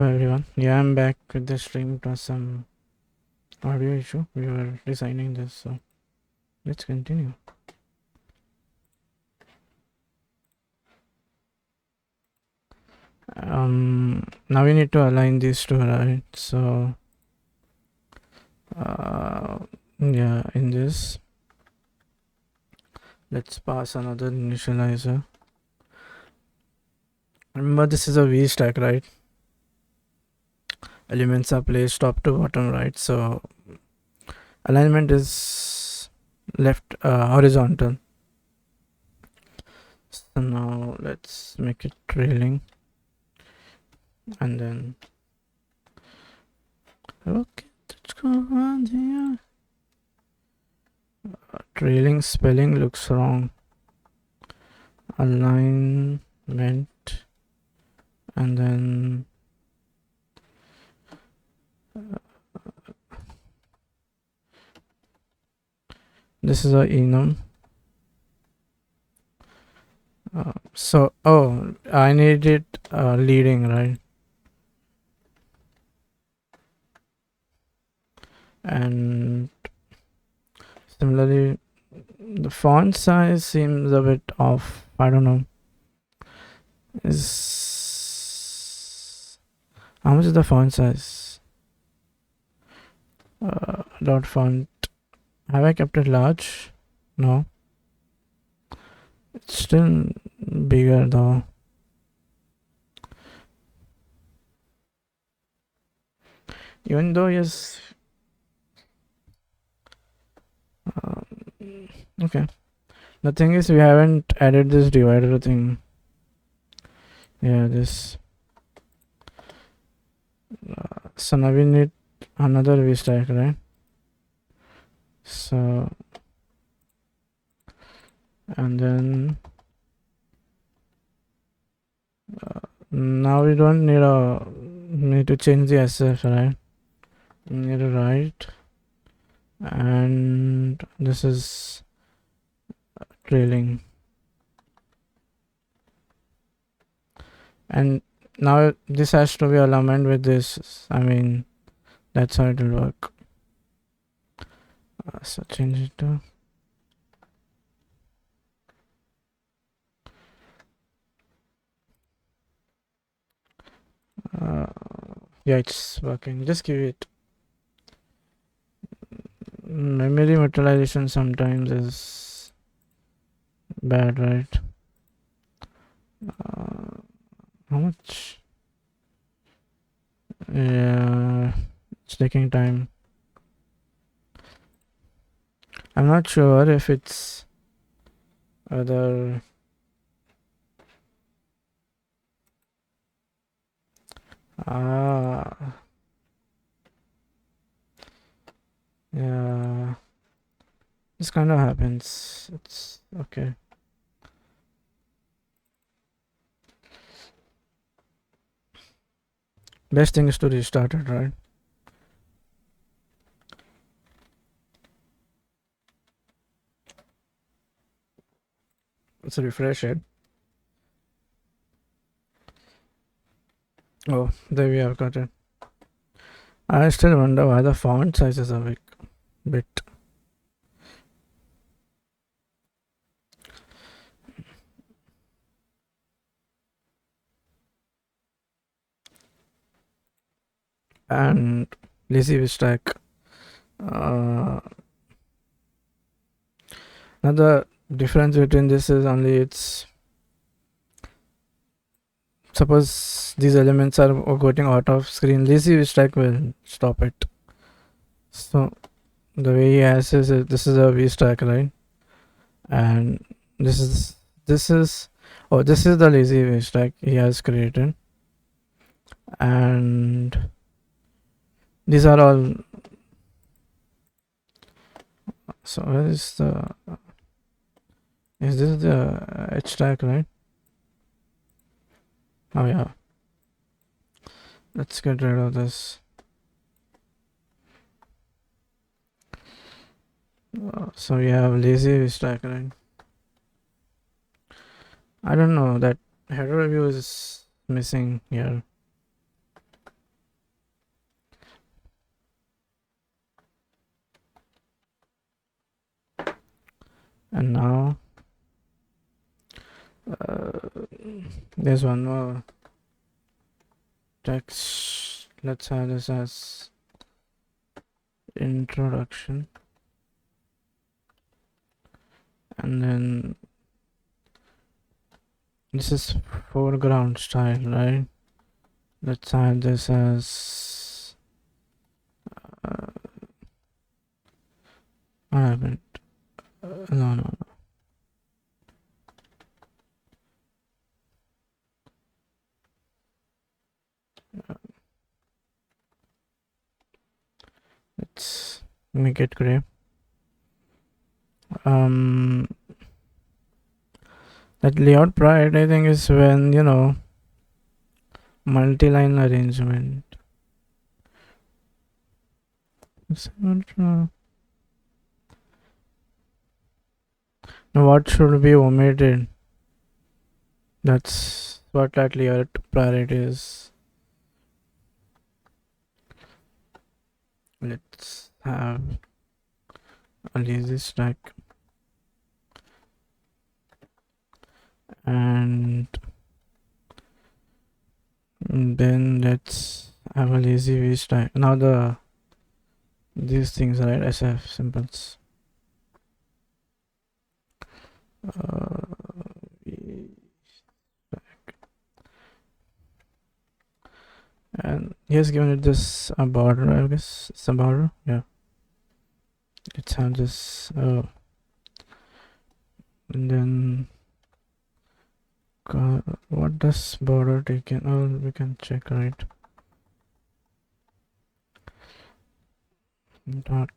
Hello everyone. Yeah, I'm back with the stream. It was some audio issue. We were designing this, so let's continue. Now we need to align these two, right? So, yeah, in this, let's pass another initializer. Remember, this is a V stack, right? Elements are placed top to bottom, right? So, alignment is left horizontal. So now let's make it trailing, and then okay, let's go on here. Trailing spelling looks wrong. Alignment, and then this is a enum. So I need it leading, right? And similarly, the font size seems a bit off. I don't know. Is how much is the font size? Dot font. Have I kept it large? No. It's still bigger though. Even though yes. Okay. The thing is, we haven't added this divider thing. Yeah, this. So now we need another V stack, right? So, and then now we don't need to change the SF, right? We need to write, and this is trailing, and now this has to be aligned with this. I mean, that's how it will work. So change it to yeah, it's working. Just give it. Memory materialization sometimes is bad, right? How much? Yeah, it's taking time. I'm not sure if it's other. Yeah, this kind of happens. It's okay. Best thing is to restart it, right? Let's refresh it. Oh, there we have got it. I still wonder why the font size is a bit. And lazy stack. Now the difference between this is only it's suppose these elements are getting out of screen, lazy stack will stop it. So the way he has is this is a V stack, right? And this is this is the lazy V stack he has created, and these are all. So where is this the H stack, right? Oh yeah, let's get rid of this. So we have lazy stack, right? I don't know, that header view is missing here. And now there's one more text. Let's have this as introduction, and then this is foreground style, right? Let's add this as what happened? No. Let's make it gray. That layout pride, I think, is when, you know, multi-line arrangement. Now what should be omitted? That's what that layout priority is. Let's have a lazy stack, and then let's have a lazy v stack. Now these things, right? SF symbols. And he has given it this a border, I guess. It's a border, yeah. Let's have this. And then what does border take in? Oh, we can check, right? Dot.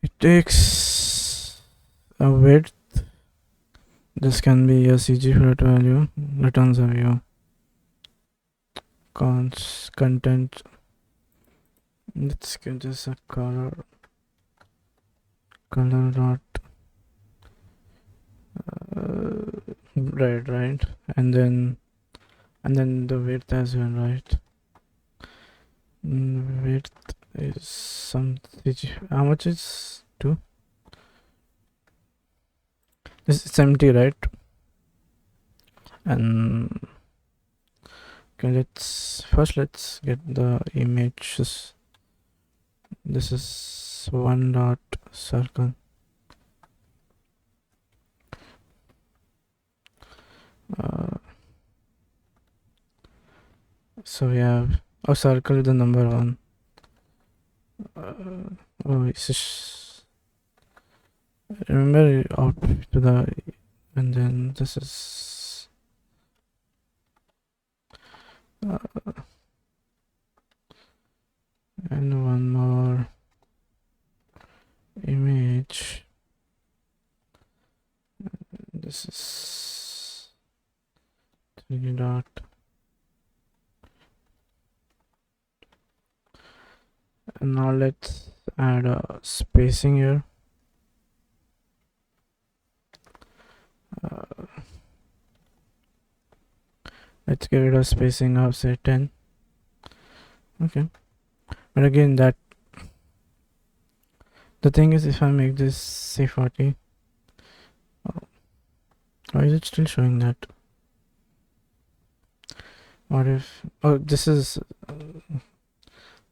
It takes a width. This can be a CG float value. Returns a view. Content. Let's give this a color. Color dot. Right. And then the width as well, right? Width is some CG. How much is 2? This is empty, right? And okay, let's get the images. This is one dot circle. So we have a circle with the number 1. It's just, remember out to the, and then this is and one more image. This is 3 dot. And now let's add a spacing here. Let's give it a spacing of say 10. Okay, but again, that the thing is, if I make this say 40, why is it still showing that? What if, oh, this is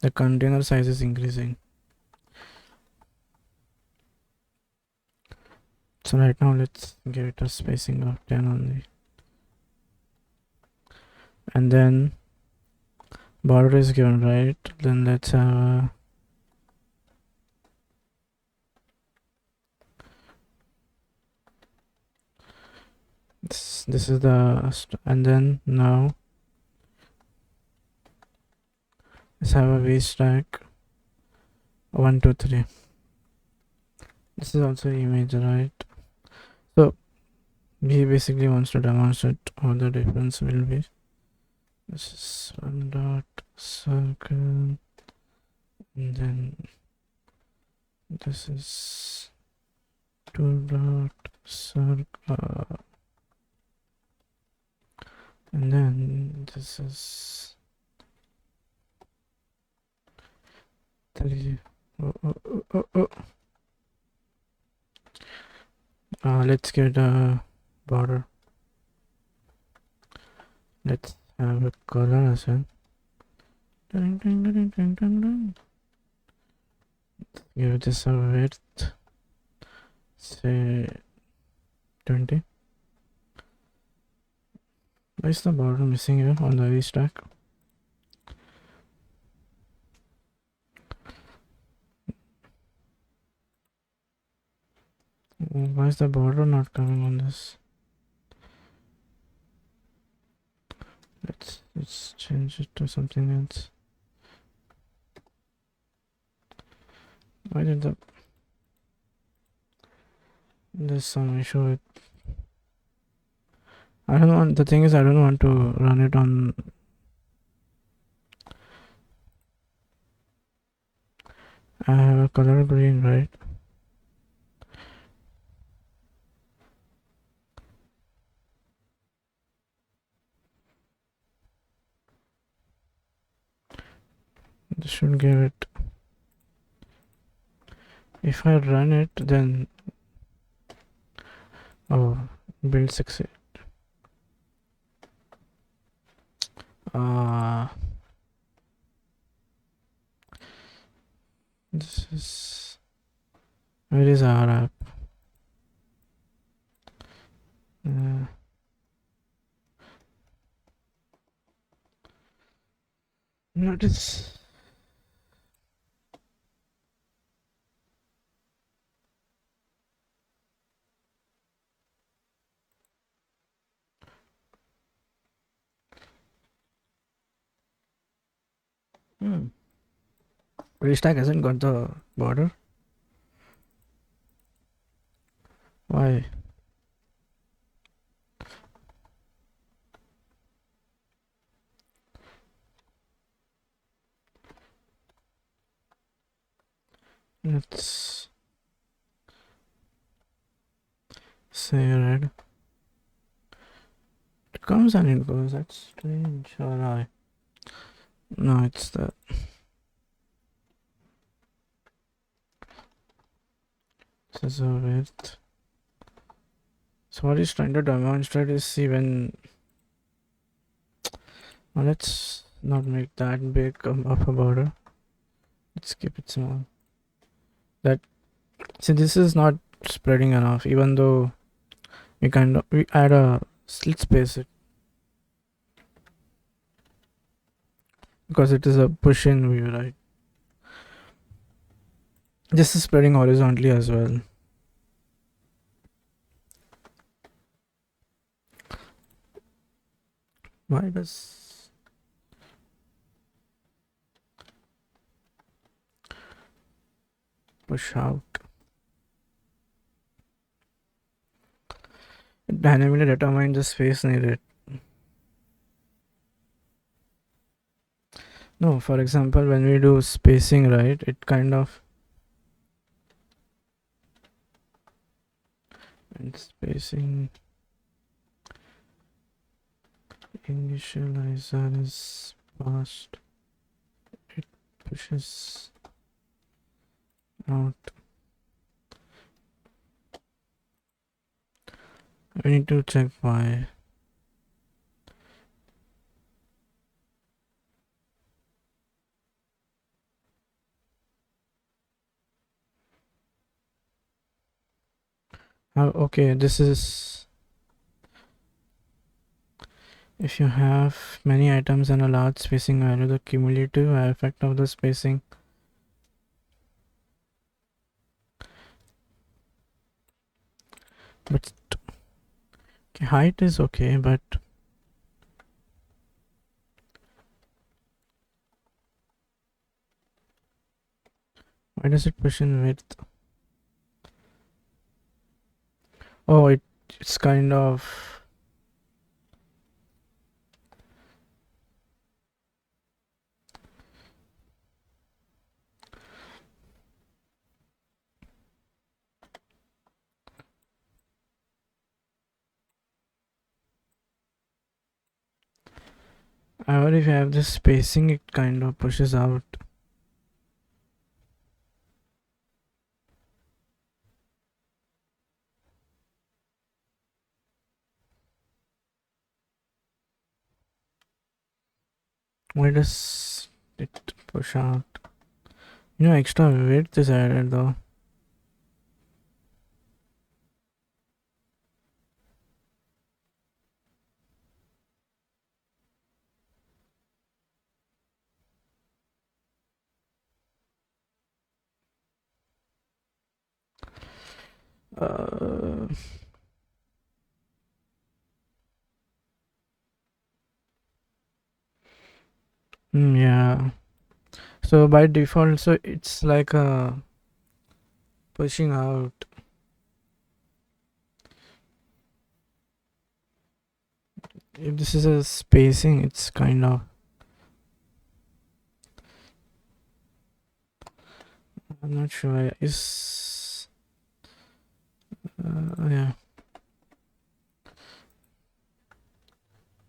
the container size is increasing. So right now let's give it a spacing of 10 only, and then border is given, right? Then let's have this is the and then now let's have a v stack 1 2 3. This is also image, right? So he basically wants to demonstrate how the difference will be. This is 1 dot circle, and then this is 2 dot circle, and then this Oh, oh, oh, oh, oh. Let's get a border. Let's have a color as well. Dun, dun, dun, dun, dun, dun. Give this a width, say 20. Why is the border missing here on the V stack? Why is the border not coming on this? Let's change it to something else. Why did there's some issue with, I don't want, the thing is I don't want to run it on, I have a color green, right? This should give it, if I run it then, oh, build succeed. This is, where is our app? Notice. Restack hasn't got the border. Why? Let's say red. It comes and it goes. That's strange. Or I? No, it's that. This is a width. So what he's trying to demonstrate is, see when. Well, let's not make that big of a border. Let's keep it small. That, see, this is not spreading enough, even though we add a, let's space it, because it is a push in view, right? This is spreading horizontally as well. Why does push out? It dynamically determines the space needed. No, for example, when we do spacing, right, it kind of, and spacing initializer is passed, it pushes out. We need to check why. Okay, this is, if you have many items and a large spacing value, the cumulative effect of the spacing. But okay, height is okay, but why does it push in width? Oh, it's kind of, however, if you have this spacing, it kind of pushes out. Why does it push out? Extra width is added though. Uh, yeah. So by default, so it's like pushing out. If this is a spacing, it's kind of. I'm not sure. Is yeah.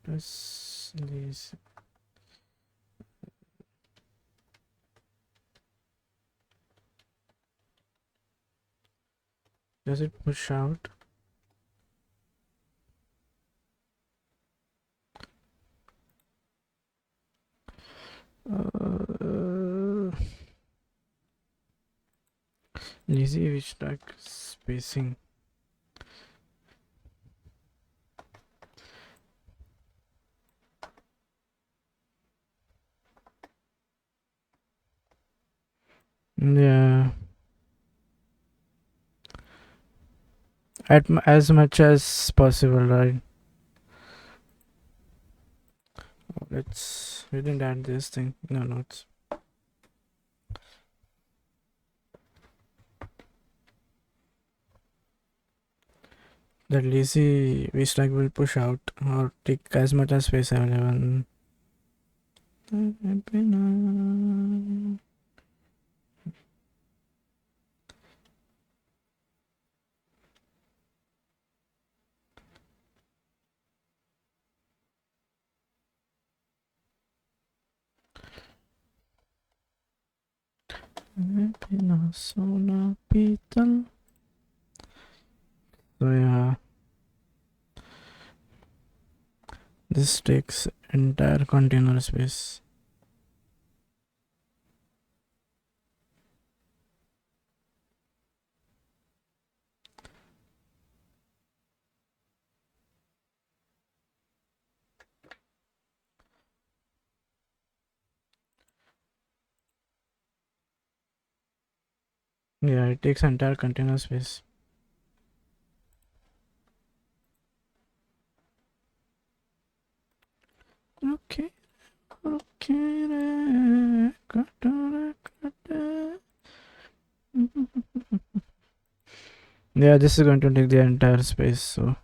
Press these. Does it push out? Lazy which track spacing. Yeah. As much as possible, right? We didn't add this thing. No notes. That lazy V-stack will push out or take as much as space available. So yeah, this takes entire container space. Yeah, it takes entire container space. Okay. Yeah, this is going to take the entire space, so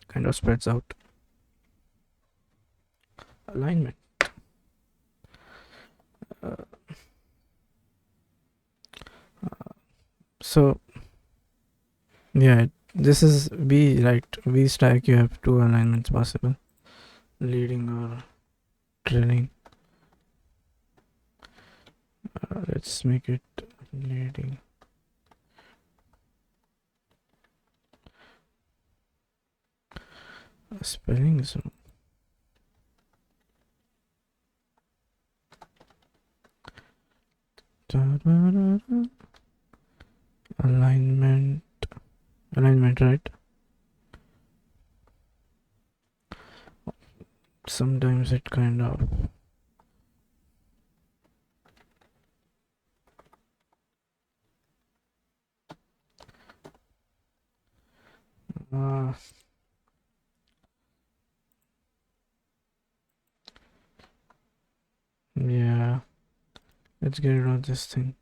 kind of spreads out. Alignment. Uh, so yeah, this is V, right? V stack, you have two alignments possible, leading or trailing. Let's make it leading. Spelling is alignment, right? Sometimes it kind of yeah, let's get rid of this thing.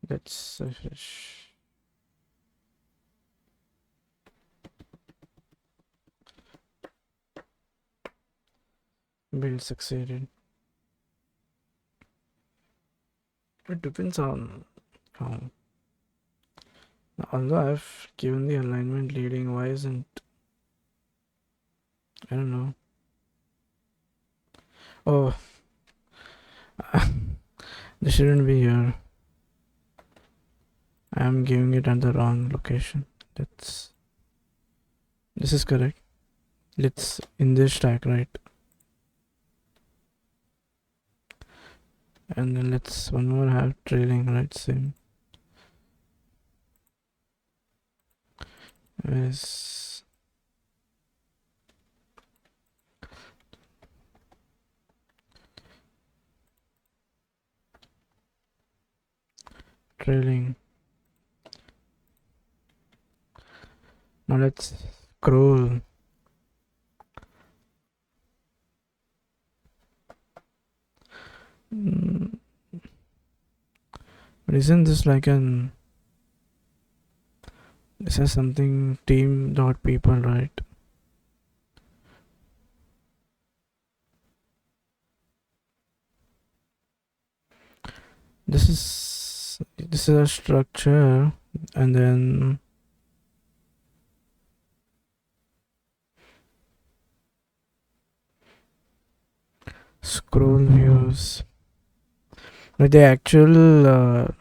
That's build succeeded. It depends on how. Although I've given the alignment leading, why isn't, I don't know. Oh, This shouldn't be here. I am giving it at the wrong location. This is correct. Let's in this stack, right? And then let's one more have trailing, right? Same. Is trailing. Now let's scroll. But isn't this like an this is something team dot people, right? This is a structure, and then scroll views. Like the actual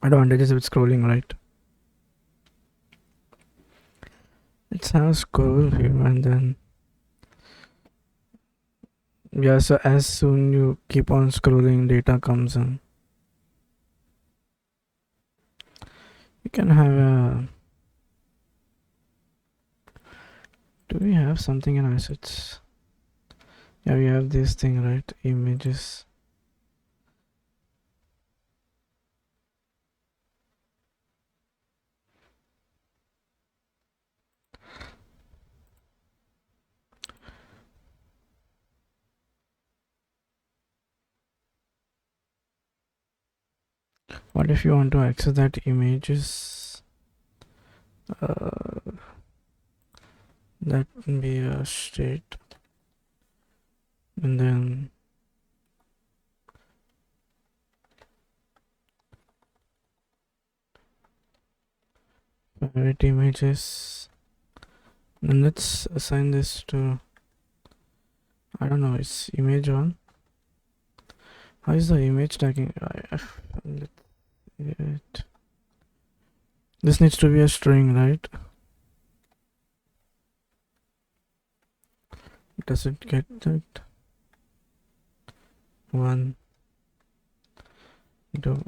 advantages with scrolling, right? Let's have scroll view, and then yeah. So as soon you keep on scrolling, data comes in. You can have a. Do we have something in assets? Yeah, we have this thing, right? Images. What if you want to access that images? That can be a state, and then private images. Then let's assign this to, I don't know, it's image one. How is the image tagging? This needs to be a string, right? Does it get that? One. The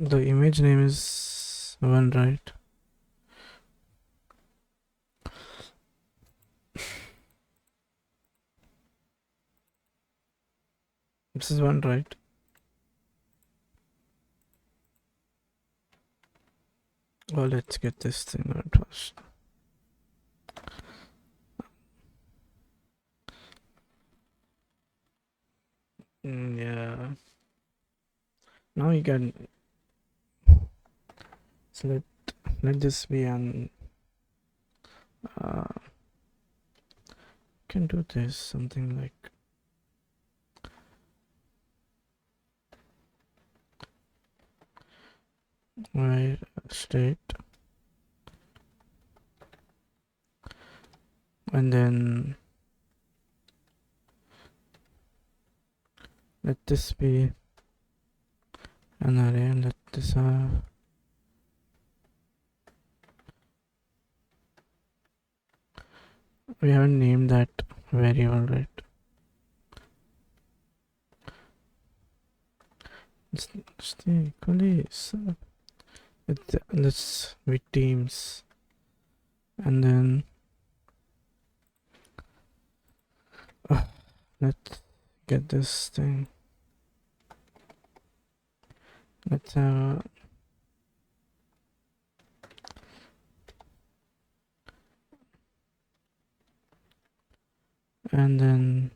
image name is one, right? This is one, right? Oh, let's get this thing out first. Yeah. Now you can. So let this be an. Can do this something like. Right, state, and then let this be an array, and let this have we haven't named that variable, right? It's equally so let's be teams, and then let's get this thing. Let's have and then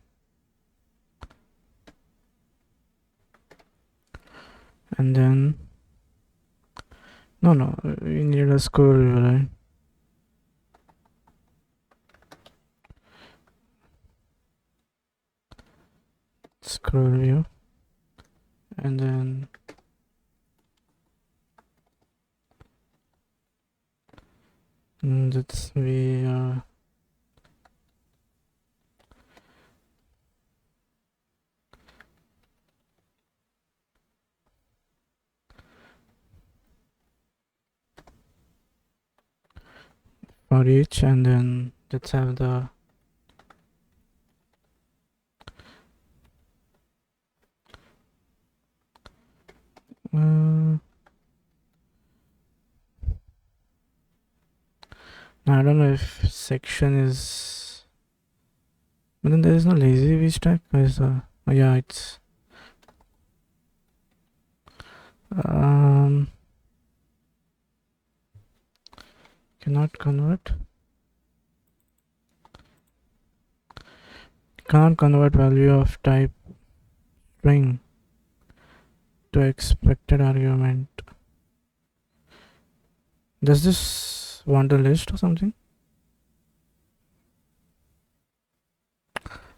no, we need a scroll view, right? Scroll view, and then let's be for each, and then let's have the I don't know if section is, but then there is no lazy v stack. Where's the, oh yeah, it's cannot convert value of type string to expected argument. Does this want a list or something?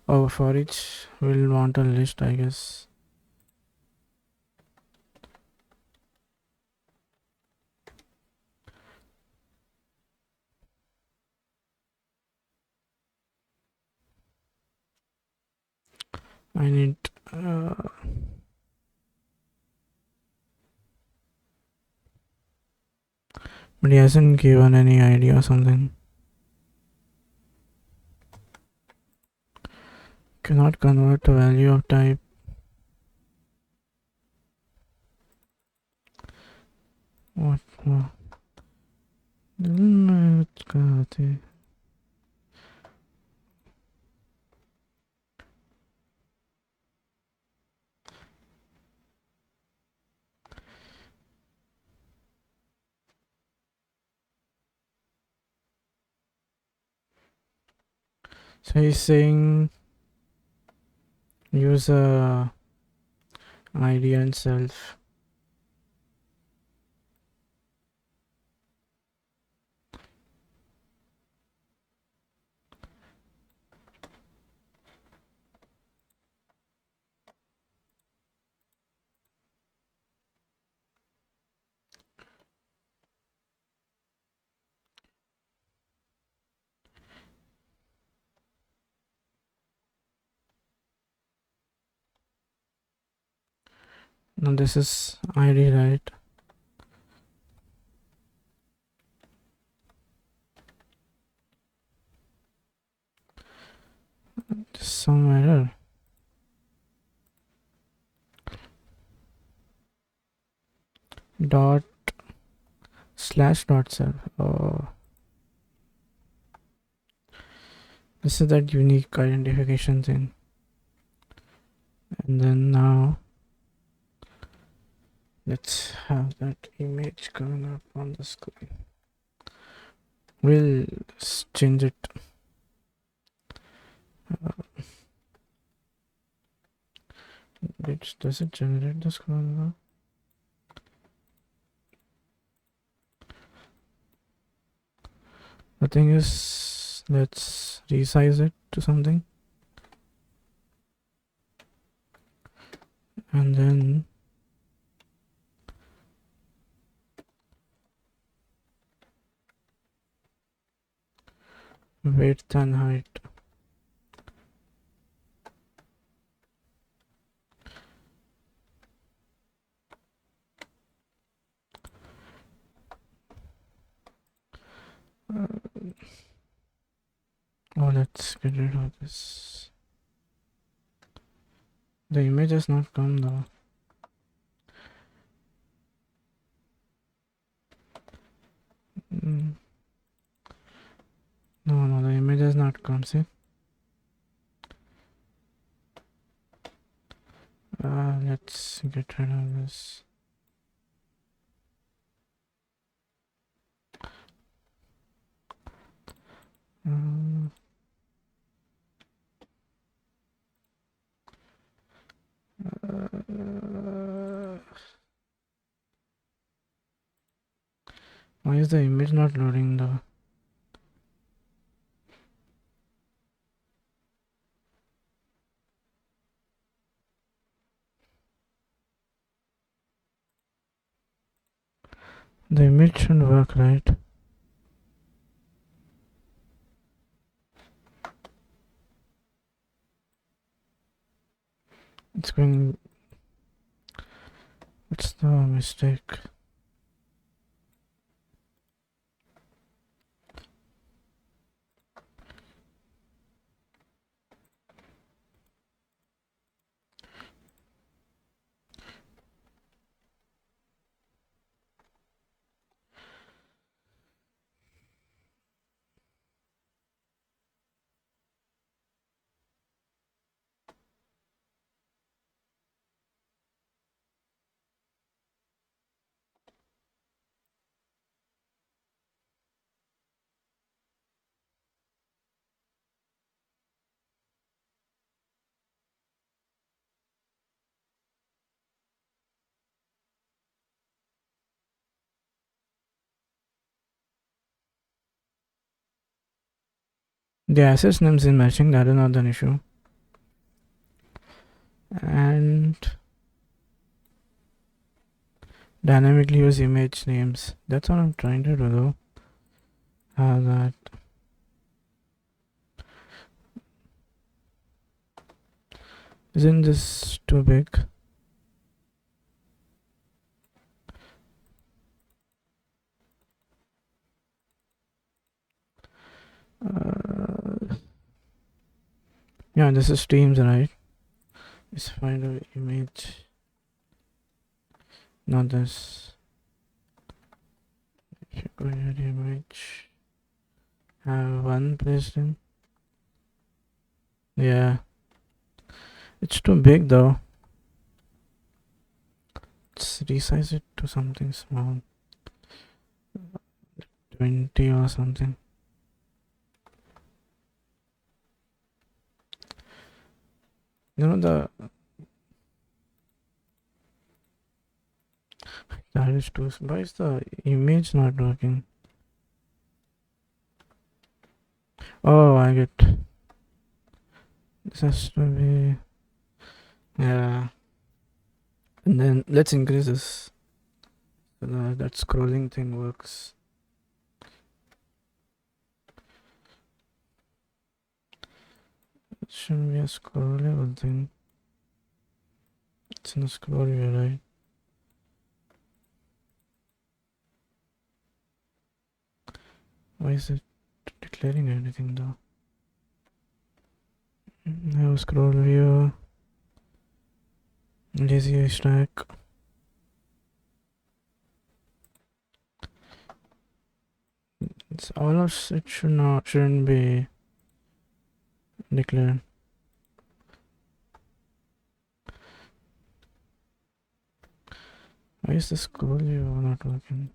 Oh, for each we'll want a list, I guess. I need but he hasn't given any ID or something. Cannot convert a value of type. What? So he's saying use a ID and self. No, this is ID, right? Some error. Dot slash dot self. Oh, this is that unique identification thing. And then now let's have that image coming up on the screen. We'll change it. Does it generate the scroll now? The thing is, let's resize it to something. And then width and height. Oh, let's get rid of this. The image has not come though. No, the image has not come. See? Let's get rid of this. Why is the image not loading though? The image should work, right? It's going. What's the mistake? The assets names is matching, that is not an issue. And dynamically use image names. That's what I'm trying to do though. Have that. Isn't this too big? Yeah, this is streams, right? Let's find an image. Not this. If you go ahead, image. Have one placed in. Yeah. It's too big though. Let's resize it to something small. 20 or something. You know, that is too. Why is the image not working? Oh, I get. This has to be. Yeah. And then let's increase this so that scrolling thing works. It shouldn't be a scrollable thing. It's in a scroll view, right? Why is it declaring anything though? Now scroll view. Lazy stack. It's all of it shouldn't be declared. Why is the scroll view not working?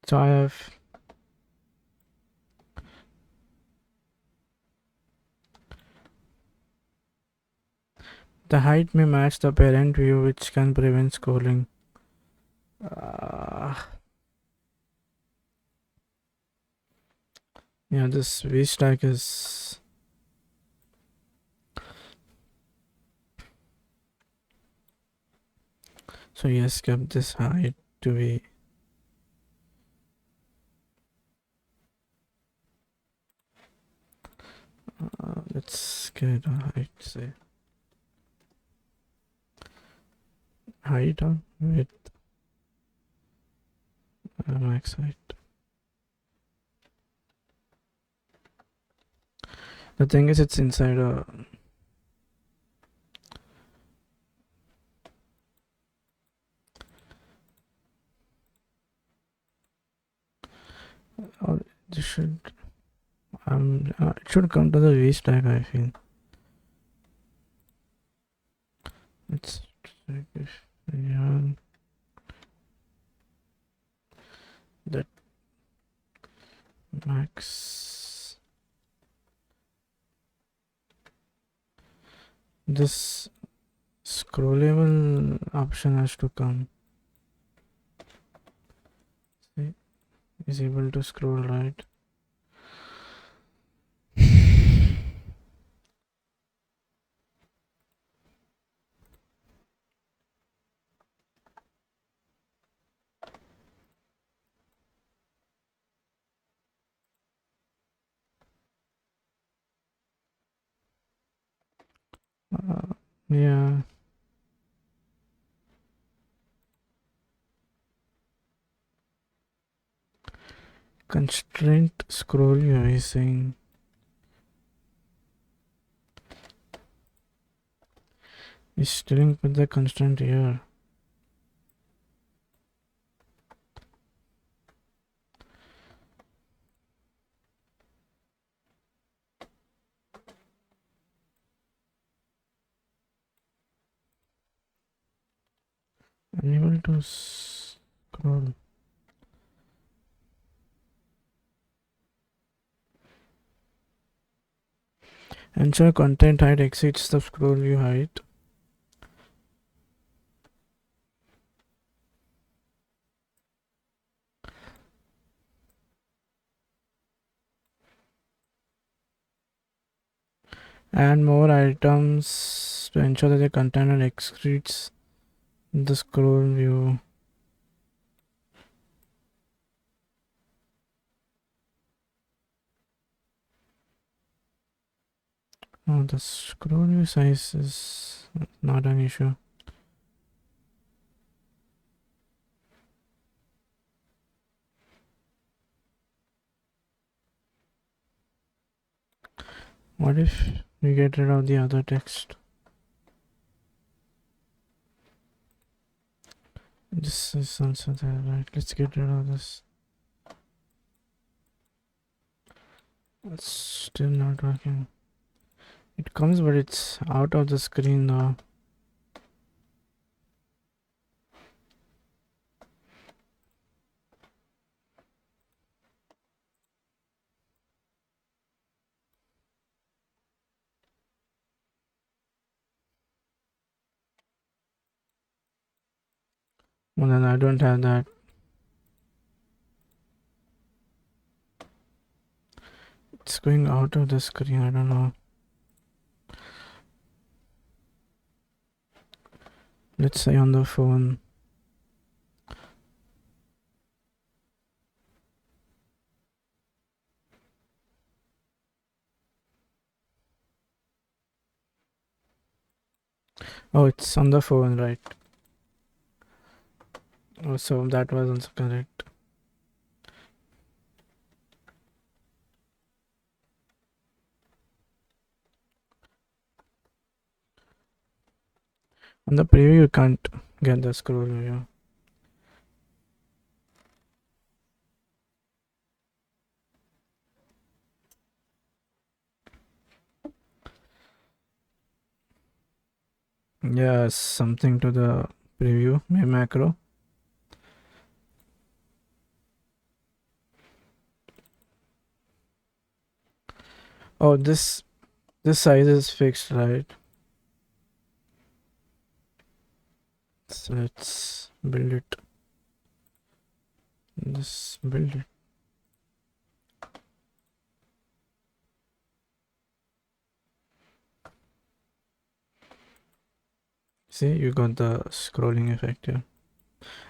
So I have the height may match the parent view, which can prevent scrolling. Yeah, this V stack is. So yes, kept this height to be. Let's get a height, say. Height on with max height. The thing is, it's inside a. Or this should. It should come to the V stack, I feel. Let's check if that max. This scrollable option has to come. See, is able to scroll right. Yeah. Constraint scroll view is saying. Is still with the constraint here. Unable to scroll. Ensure content height exceeds the scroll view height. Add more items to ensure that the container exceeds the scroll view. Oh, the scroll view size is not an issue. What if we get rid of the other text? This is also there, right? Let's get rid of this. It's still not working. It comes, but it's out of the screen now. Well, then I don't have that. It's going out of the screen. I don't know. Let's say on the phone. Oh, it's on the phone, right? Oh, so that was also correct. On the preview, you can't get the scroll view. Yeah, something to the preview, macro. Oh, this size is fixed, right? So let's build it. Let's build it. See, you got the scrolling effect here.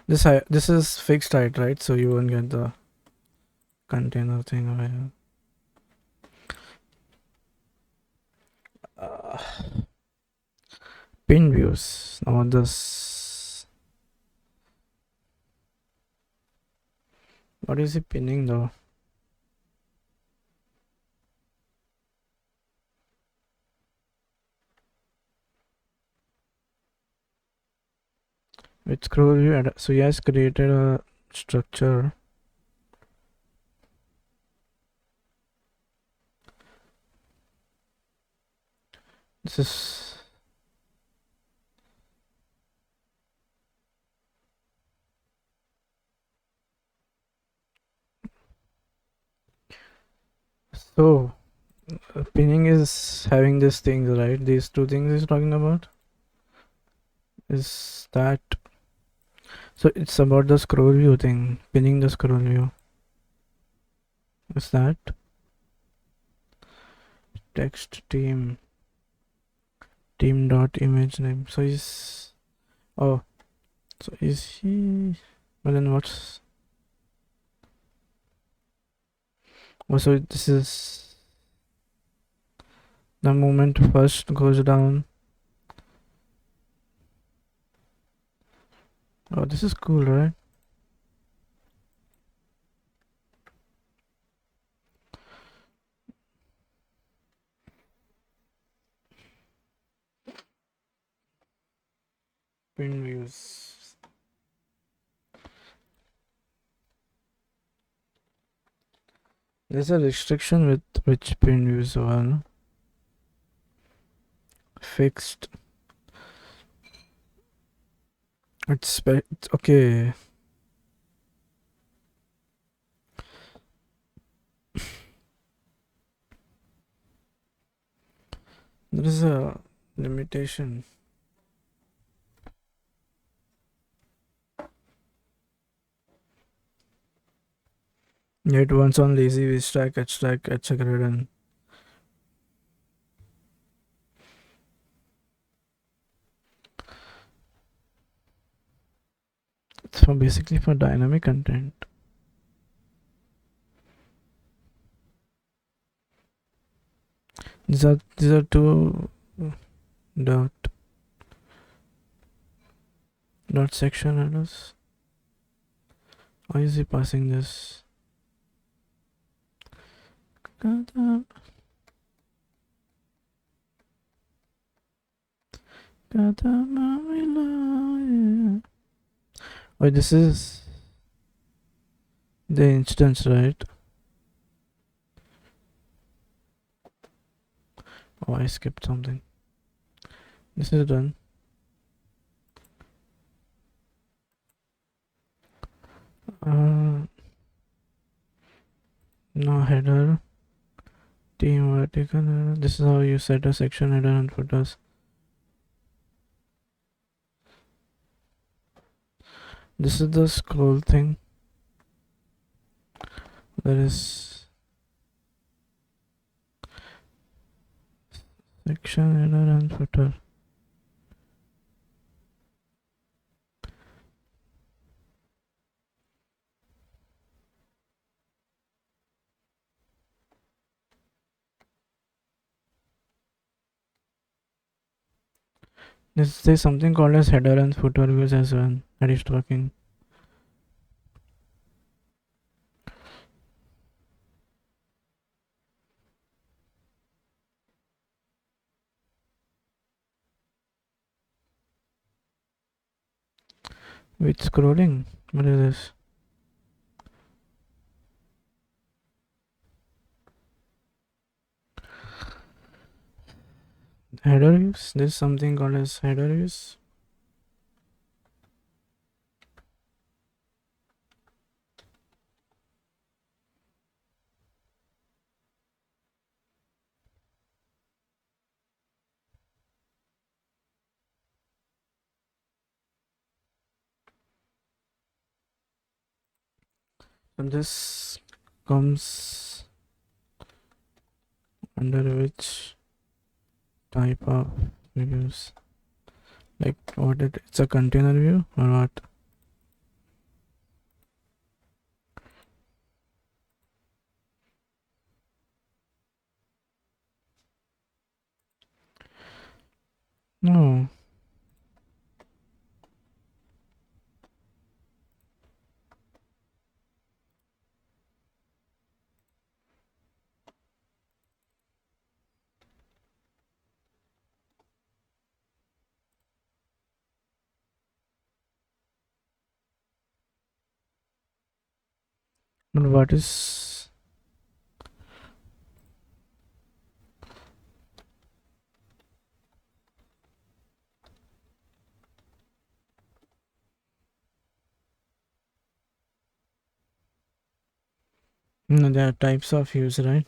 This is fixed height, right? So you won't get the container thing over here. Pin views. Now this. What is it pinning though? With scroll view, so he has created a structure. This is so pinning is having these things, right? These two things he's talking about. Is that so? It's about the scroll view thing, pinning the scroll view. Is that text team dot image name? So is oh, so is he? Well, then what's oh? So this is the moment first goes down. Oh, this is cool, right? Pin views. There's a restriction with which pin views are fixed. It's okay. There is a limitation. It runs on lazy vstack, hstack, hgrid, and it's for basically for dynamic content. These are two dot dot section headers. Why is he passing this? Oh, this is the instance, right? Oh, I skipped something. This is done. No header. Team vertical. This is how you set a section header and footers. This is the scroll thing. There is section header and footer. There's something called as header and footer views as well that is talking. With scrolling. What is this? Header views? There's something called as header views. And this comes under which type of views? Like what it's a container view or what? No. But what is no, there are types of views, right?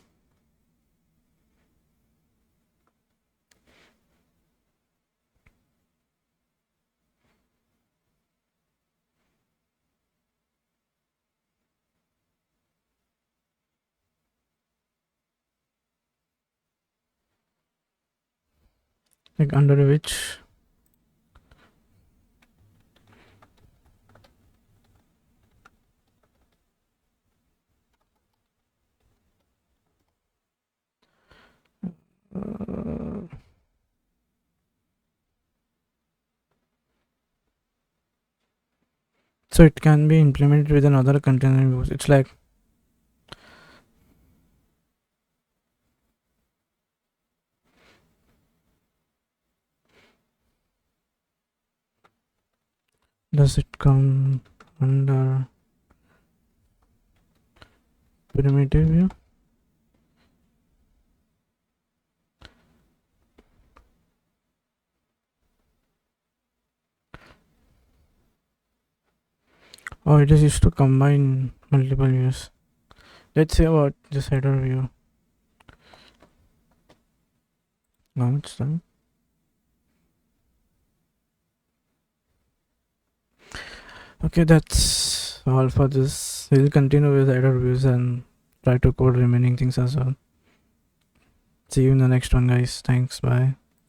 Like under which so it can be implemented with another container views. It's like does it come under primitive view? Oh, it is used to combine multiple views. Let's see about this header view. How much time? Okay, that's all for this. We'll continue with header views and try to code remaining things as well. See you in the next one, guys. Thanks. Bye.